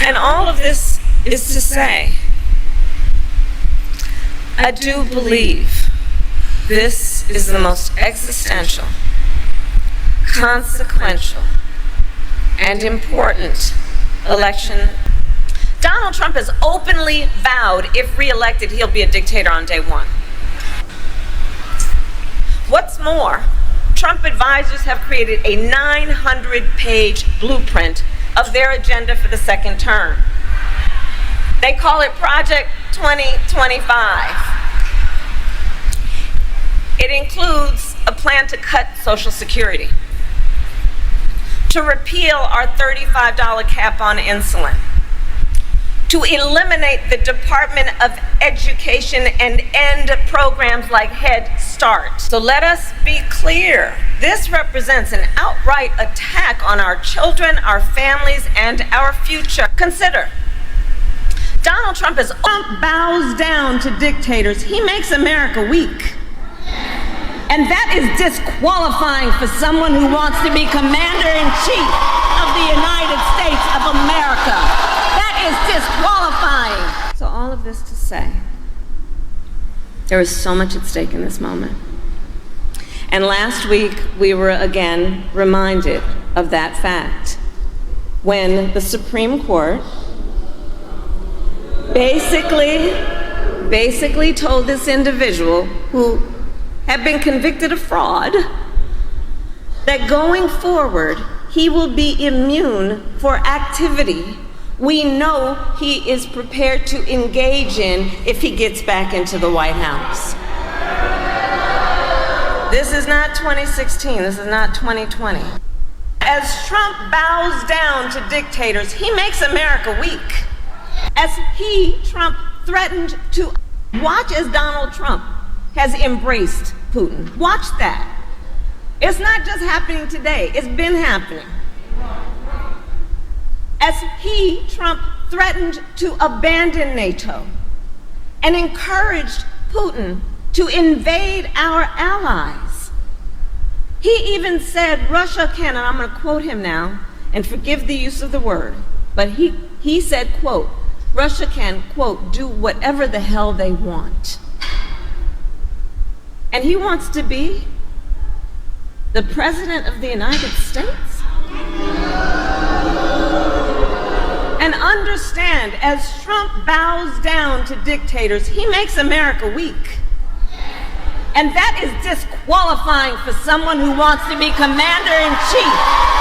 And all of this is to say, I do believe this is the most existential, consequential, and important election. Donald Trump has openly vowed, if reelected, he'll be a dictator on day one. What's more, Trump advisors have created a 900-page blueprint of their agenda for the second term. They call it Project 2025. It includes a plan to cut Social Security, to repeal our $35 cap on insulin, to eliminate the Department of Education and end programs like Head Start. So let us be clear, this represents an outright attack on our children, our families, and our future. Consider, Donald Trump bows down to dictators. He makes America weak. And that is disqualifying for someone who wants to be Commander-in-Chief of the United States of America. That is disqualifying. So all of this to say, there is so much at stake in this moment. And last week, we were again reminded of that fact when the Supreme Court basically told this individual who had been convicted of fraud that going forward, he will be immune for activity we know he is prepared to engage in if he gets back into the White House. This is not 2016, this is not 2020. As Trump bows down to dictators, he makes America weak. As Trump, threatened to watch as Donald Trump has embraced Putin. Watch that. It's not just happening today, it's been happening. As Trump, threatened to abandon NATO and encouraged Putin to invade our allies. He even said Russia can, and I'm going to quote him now, and forgive the use of the word, but he said, quote, Russia can, quote, do whatever the hell they want. And he wants to be the President of the United States? And understand, as Trump bows down to dictators, he makes America weak. And that is disqualifying for someone who wants to be Commander-in-Chief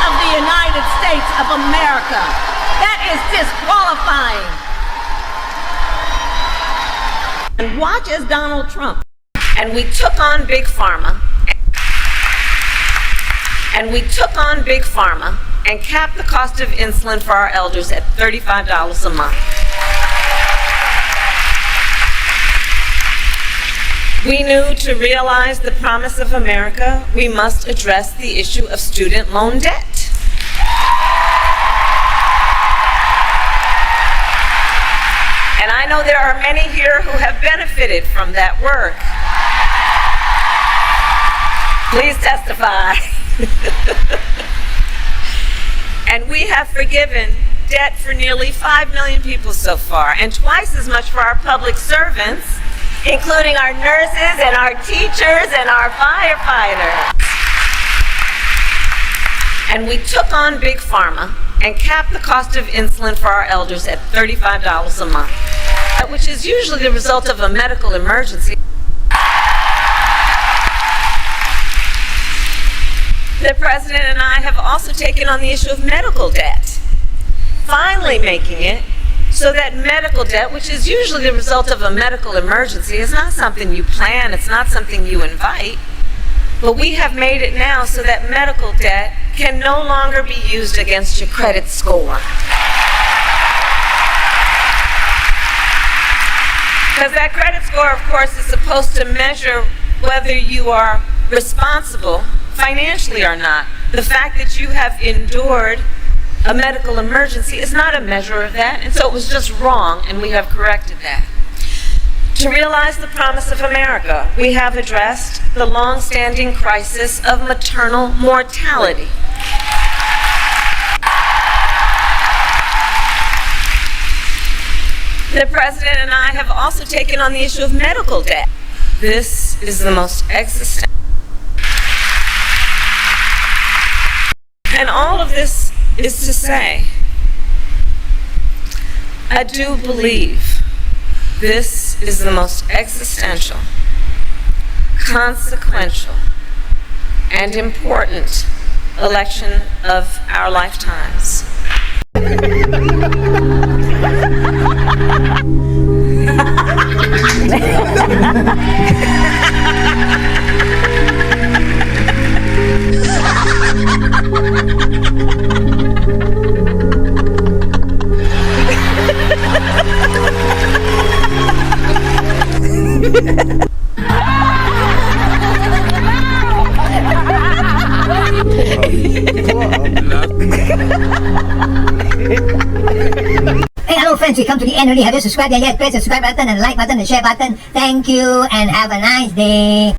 of the United States of America. That is disqualifying. And watch as Donald Trump. And we took on Big Pharma. And capped the cost of insulin for our elders at $35 a month. We knew to realize the promise of America, we must address the issue of student loan debt. And I know there are many here who have benefited from that work. Please testify. And we have forgiven debt for nearly 5 million people so far, and twice as much for our public servants, including our nurses and our teachers and our firefighters. And we took on Big Pharma and capped the cost of insulin for our elders at $35 a month, which is usually the result of a medical emergency. The President and I have also taken on the issue of medical debt, finally making it so that medical debt, which is usually the result of a medical emergency, is not something you plan, it's not something you invite, but we have made it now so that medical debt can no longer be used against your credit score. Because that credit score, of course, is supposed to measure whether you are responsible financially or not. The fact that you have endured a medical emergency is not a measure of that, and so it was just wrong, and we have corrected that. To realize the promise of America, we have addressed the long-standing crisis of maternal mortality. The President and I have also taken on the issue of medical debt. This is the most existential. And all of this is to say, I do believe this is the most existential, consequential, and important election of our lifetimes. Hey, hello friends, we come to the end already. Have you subscribed yet? Press the subscribe button and like button and share button. Thank you and have a nice day.